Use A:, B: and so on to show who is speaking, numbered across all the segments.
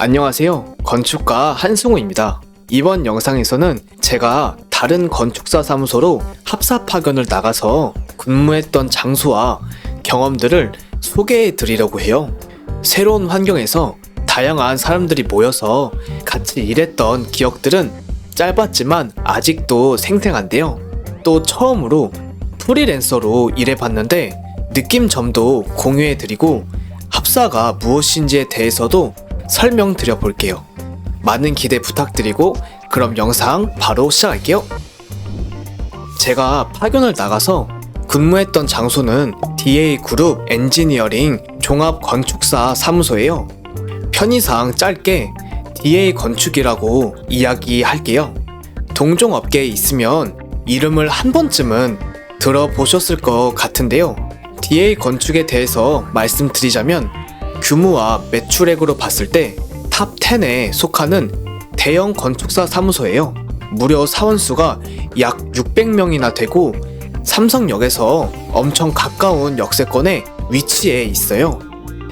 A: 안녕하세요. 건축가 한승우입니다. 이번 영상에서는 제가 다른 건축사 사무소로 합사 파견을 나가서 근무했던 장소와 경험들을 소개해 드리려고 해요. 새로운 환경에서 다양한 사람들이 모여서 같이 일했던 기억들은 짧았지만 아직도 생생한데요. 또 처음으로 프리랜서로 일해봤는데 느낌 점도 공유해 드리고 합사가 무엇인지에 대해서도 설명드려 볼게요. 많은 기대 부탁드리고 그럼 영상 바로 시작할게요. 제가 파견을 나가서 근무했던 장소는 DA그룹 엔지니어링 종합건축사 사무소예요. 편의상 짧게 DA건축이라고 이야기할게요. 동종업계에 있으면 이름을 한 번쯤은 들어보셨을 것 같은데요. DA건축에 대해서 말씀드리자면 규모와 매출액으로 봤을 때 탑 10에 속하는 대형 건축사 사무소예요. 무려 사원수가 약 600명이나 되고 삼성역에서 엄청 가까운 역세권에 위치해 있어요.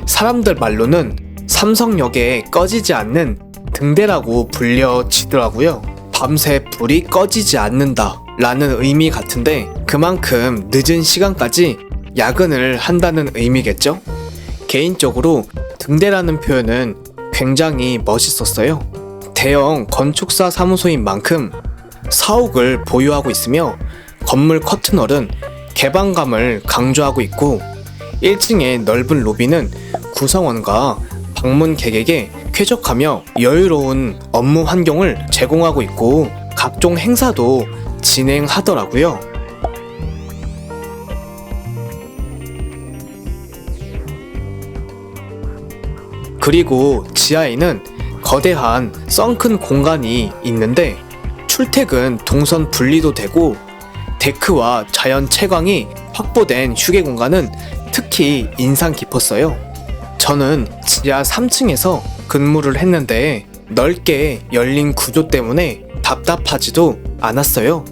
A: 사람들 말로는 삼성역에 꺼지지 않는 등대라고 불려지더라고요. 밤새 불이 꺼지지 않는다 라는 의미 같은데 그만큼 늦은 시간까지 야근을 한다는 의미겠죠? 개인적으로 등대라는 표현은 굉장히 멋있었어요. 대형 건축사 사무소인 만큼 사옥을 보유하고 있으며 건물 커튼월은 개방감을 강조하고 있고 1층의 넓은 로비는 구성원과 방문객에게 쾌적하며 여유로운 업무 환경을 제공하고 있고 각종 행사도 진행하더라고요. 그리고 지하에는 거대한 썬큰 공간이 있는데 출퇴근 동선 분리도 되고 데크와 자연 채광이 확보된 휴게 공간은 특히 인상 깊었어요. 저는 지하 3층에서 근무를 했는데 넓게 열린 구조 때문에 답답하지도 않았어요.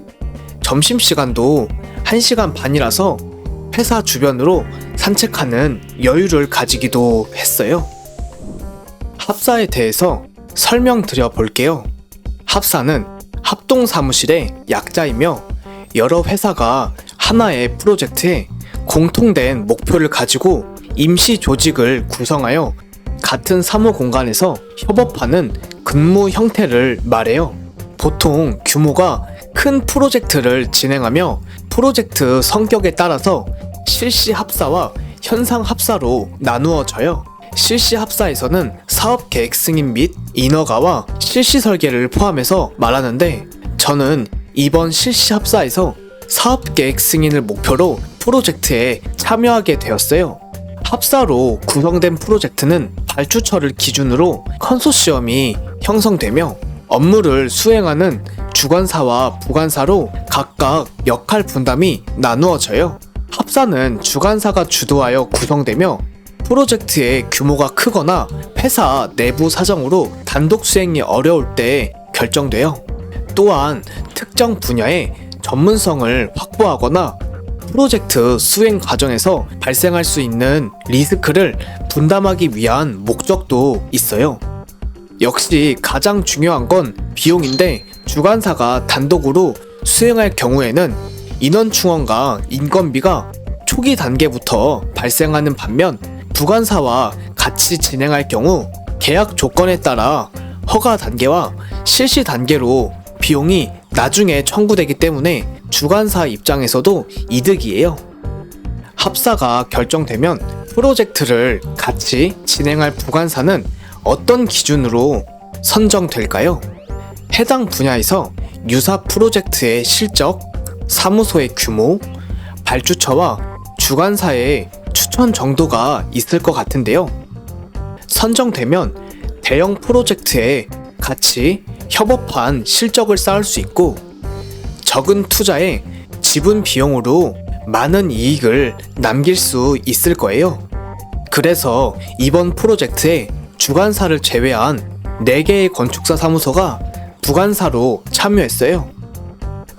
A: 점심시간도 1시간 반이라서 회사 주변으로 산책하는 여유를 가지기도 했어요. 합사에 대해서 설명드려 볼게요. 합사는 합동사무실의 약자이며 여러 회사가 하나의 프로젝트에 공통된 목표를 가지고 임시 조직을 구성하여 같은 사무 공간에서 협업하는 근무 형태를 말해요. 보통 규모가 큰 프로젝트를 진행하며 프로젝트 성격에 따라서 실시 합사와 현상 합사로 나누어져요. 실시 합사에서는 사업 계획 승인 및 인허가와 실시 설계를 포함해서 말하는데 저는 이번 실시 합사에서 사업 계획 승인을 목표로 프로젝트에 참여하게 되었어요. 합사로 구성된 프로젝트는 발주처를 기준으로 컨소시엄이 형성되며 업무를 수행하는 주관사와 부관사로 각각 역할 분담이 나누어져요. 합사는 주관사가 주도하여 구성되며 프로젝트의 규모가 크거나 회사 내부 사정으로 단독 수행이 어려울 때 결정돼요. 또한 특정 분야의 전문성을 확보하거나 프로젝트 수행 과정에서 발생할 수 있는 리스크를 분담하기 위한 목적도 있어요. 역시 가장 중요한 건 비용인데 주관사가 단독으로 수행할 경우에는 인원 충원과 인건비가 초기 단계부터 발생하는 반면 부관사와 같이 진행할 경우 계약 조건에 따라 허가 단계와 실시 단계로 비용이 나중에 청구되기 때문에 주관사 입장에서도 이득이에요. 합사가 결정되면 프로젝트를 같이 진행할 부관사는 어떤 기준으로 선정될까요? 해당 분야에서 유사 프로젝트의 실적, 사무소의 규모, 발주처와 주관사의 추천 정도가 있을 것 같은데요. 선정되면 대형 프로젝트에 같이 협업한 실적을 쌓을 수 있고 적은 투자에 지분 비용으로 많은 이익을 남길 수 있을 거예요. 그래서 이번 프로젝트에 주관사를 제외한 4개의 건축사 사무소가 부관사로 참여했어요.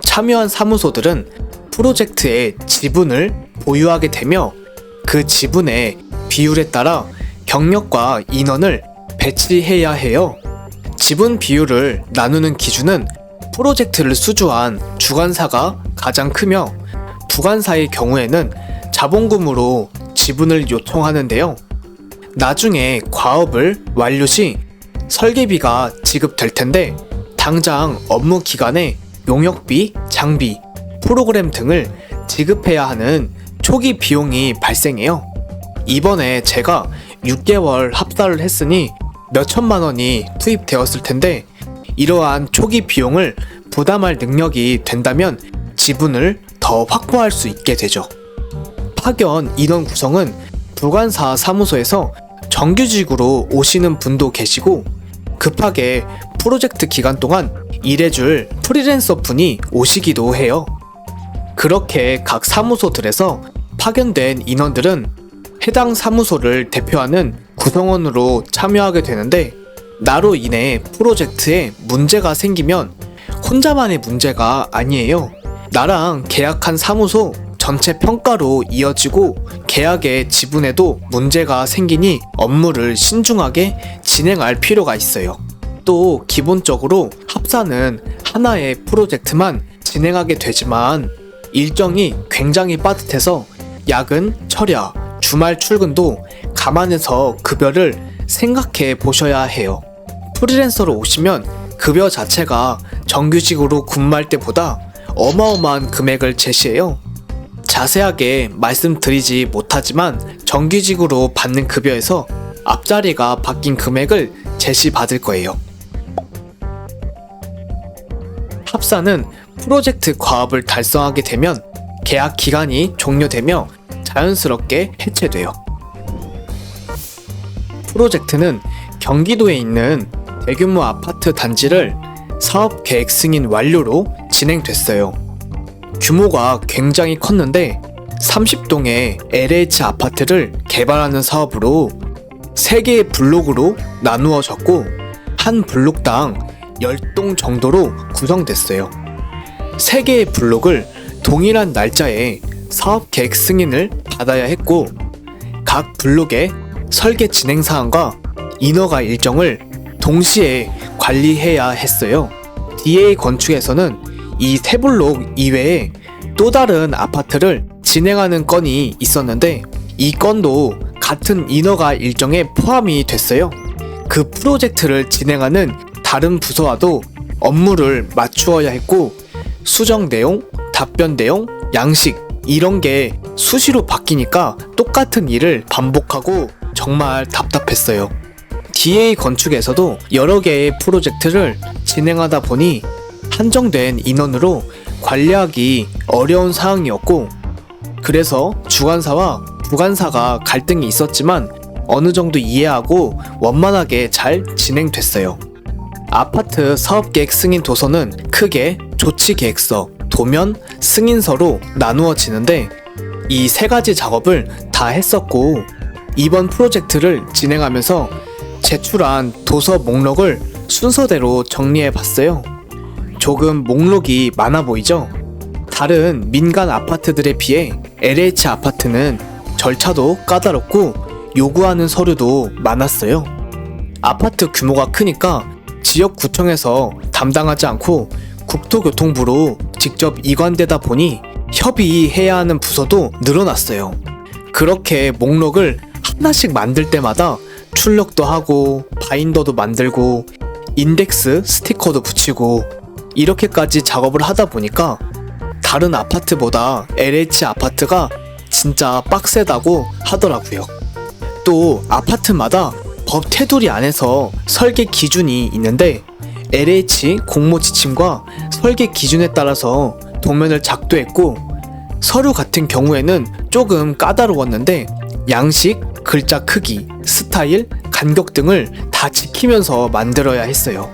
A: 참여한 사무소들은 프로젝트의 지분을 보유하게 되며 그 지분의 비율에 따라 경력과 인원을 배치해야 해요. 지분 비율을 나누는 기준은 프로젝트를 수주한 주관사가 가장 크며 부관사의 경우에는 자본금으로 지분을 요청하는데요. 나중에 과업을 완료 시 설계비가 지급될 텐데 당장 업무 기간에 용역비, 장비, 프로그램 등을 지급해야 하는 초기 비용이 발생해요. 이번에 제가 6개월 합사를 했으니 몇천만 원이 투입되었을 텐데 이러한 초기 비용을 부담할 능력이 된다면 지분을 더 확보할 수 있게 되죠. 파견 인원 구성은 부관사 사무소에서 정규직으로 오시는 분도 계시고 급하게 프로젝트 기간 동안 일해줄 프리랜서 분이 오시기도 해요. 그렇게 각 사무소들에서 파견된 인원들은 해당 사무소를 대표하는 구성원으로 참여하게 되는데 나로 인해 프로젝트에 문제가 생기면 혼자만의 문제가 아니에요. 나랑 계약한 사무소 전체 평가로 이어지고 계약의 지분에도 문제가 생기니 업무를 신중하게 진행할 필요가 있어요. 또 기본적으로 합사는 하나의 프로젝트만 진행하게 되지만 일정이 굉장히 빠듯해서 야근, 철야, 주말 출근도 감안해서 급여를 생각해 보셔야 해요. 프리랜서로 오시면 급여 자체가 정규직으로 근무할 때보다 어마어마한 금액을 제시해요. 자세하게 말씀드리지 못하지만 정규직으로 받는 급여에서 앞자리가 바뀐 금액을 제시받을 거예요. 합사는 프로젝트 과업을 달성하게 되면 계약 기간이 종료되며 자연스럽게 해체돼요. 프로젝트는 경기도에 있는 대규모 아파트 단지를 사업 계획 승인 완료로 진행됐어요. 규모가 굉장히 컸는데 30동의 LH 아파트를 개발하는 사업으로 3개의 블록으로 나누어졌고 한 블록당 10동 정도로 구성됐어요. 3개의 블록을 동일한 날짜에 사업 계획 승인을 받아야 했고 각 블록의 설계 진행 사항과 인허가 일정을 동시에 관리해야 했어요. DA 건축에서는 이 3블록 이외에 또 다른 아파트를 진행하는 건이 있었는데 이 건도 같은 인허가 일정에 포함이 됐어요. 그 프로젝트를 진행하는 다른 부서와도 업무를 맞추어야 했고 수정 내용, 답변 내용, 양식 이런 게 수시로 바뀌니까 똑같은 일을 반복하고 정말 답답했어요. DA 건축에서도 여러 개의 프로젝트를 진행하다 보니 한정된 인원으로 관리하기 어려운 상황이었고 그래서 주관사와 부관사가 갈등이 있었지만 어느 정도 이해하고 원만하게 잘 진행됐어요. 아파트 사업계획 승인 도서는 크게 조치계획서, 도면, 승인서로 나누어지는데 이 3가지 작업을 다 했었고 이번 프로젝트를 진행하면서 제출한 도서 목록을 순서대로 정리해봤어요. 조금 목록이 많아 보이죠? 다른 민간 아파트들에 비해 LH 아파트는 절차도 까다롭고 요구하는 서류도 많았어요. 아파트 규모가 크니까 지역구청에서 담당하지 않고 국토교통부로 직접 이관되다 보니 협의해야 하는 부서도 늘어났어요. 그렇게 목록을 하나씩 만들 때마다 출력도 하고 바인더도 만들고 인덱스 스티커도 붙이고 이렇게까지 작업을 하다 보니까 다른 아파트보다 LH 아파트가 진짜 빡세다고 하더라고요. 또 아파트마다 법 테두리 안에서 설계 기준이 있는데 LH 공모 지침과 설계 기준에 따라서 도면을 작도했고 서류 같은 경우에는 조금 까다로웠는데 양식, 글자 크기, 스타일, 간격 등을 다 지키면서 만들어야 했어요.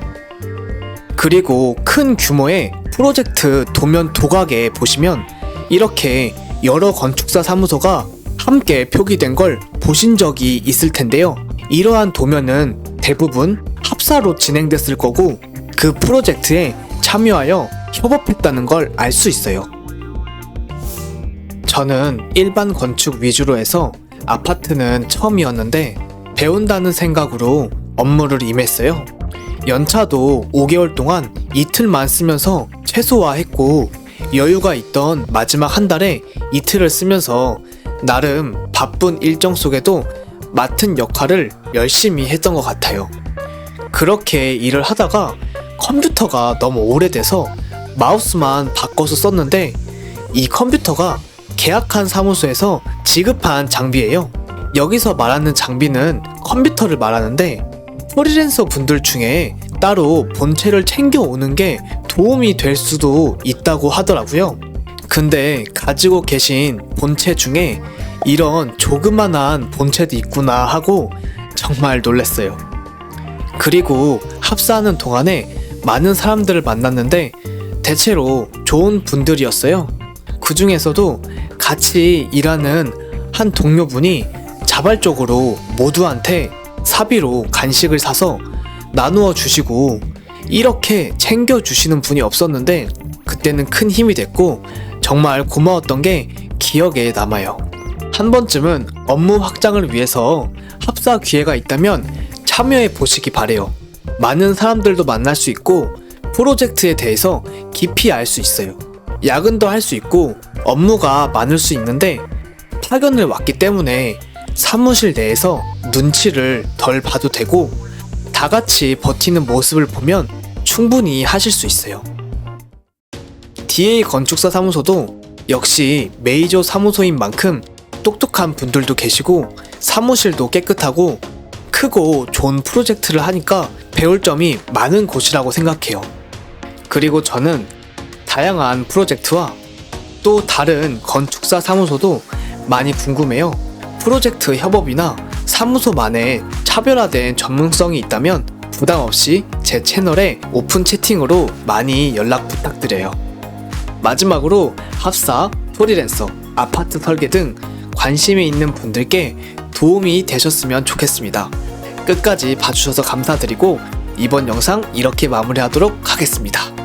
A: 그리고 큰 규모의 프로젝트 도면 도각에 보시면 이렇게 여러 건축사 사무소가 함께 표기된 걸 보신 적이 있을 텐데요. 이러한 도면은 대부분 합사로 진행됐을 거고 그 프로젝트에 참여하여 협업했다는 걸 알 수 있어요. 저는 일반 건축 위주로 해서 아파트는 처음이었는데 배운다는 생각으로 업무를 임했어요. 연차도 5개월 동안 이틀만 쓰면서 최소화했고, 여유가 있던 마지막 한 달에 이틀을 쓰면서 나름 바쁜 일정 속에도 맡은 역할을 열심히 했던 것 같아요. 그렇게 일을 하다가 컴퓨터가 너무 오래돼서 마우스만 바꿔서 썼는데, 이 컴퓨터가 계약한 사무소에서 지급한 장비예요. 여기서 말하는 장비는 컴퓨터를 말하는데, 프리랜서 분들 중에 따로 본체를 챙겨오는 게 도움이 될 수도 있다고 하더라고요. 근데 가지고 계신 본체 중에 이런 조그만한 본체도 있구나 하고 정말 놀랐어요. 그리고 합사하는 동안에 많은 사람들을 만났는데 대체로 좋은 분들이었어요. 그 중에서도 같이 일하는 한 동료분이 자발적으로 모두한테 사비로 간식을 사서 나누어 주시고, 이렇게 챙겨주시는 분이 없었는데 그때는 큰 힘이 됐고 정말 고마웠던 게 기억에 남아요. 한 번쯤은 업무 확장을 위해서 합사 기회가 있다면 참여해 보시기 바래요. 많은 사람들도 만날 수 있고 프로젝트에 대해서 깊이 알 수 있어요. 야근도 할 수 있고 업무가 많을 수 있는데, 파견을 왔기 때문에 사무실 내에서 눈치를 덜 봐도 되고 다 같이 버티는 모습을 보면 충분히 하실 수 있어요. DA 건축사 사무소도 역시 메이저 사무소인 만큼 똑똑한 분들도 계시고 사무실도 깨끗하고 크고 좋은 프로젝트를 하니까 배울 점이 많은 곳이라고 생각해요. 그리고 저는 다양한 프로젝트와 또 다른 건축사 사무소도 많이 궁금해요. 프로젝트 협업이나 사무소만의 차별화된 전문성이 있다면 부담 없이 제 채널에 오픈 채팅으로 많이 연락 부탁드려요. 마지막으로 합사, 프리랜서, 아파트 설계 등 관심이 있는 분들께 도움이 되셨으면 좋겠습니다. 끝까지 봐주셔서 감사드리고 이번 영상 이렇게 마무리하도록 하겠습니다.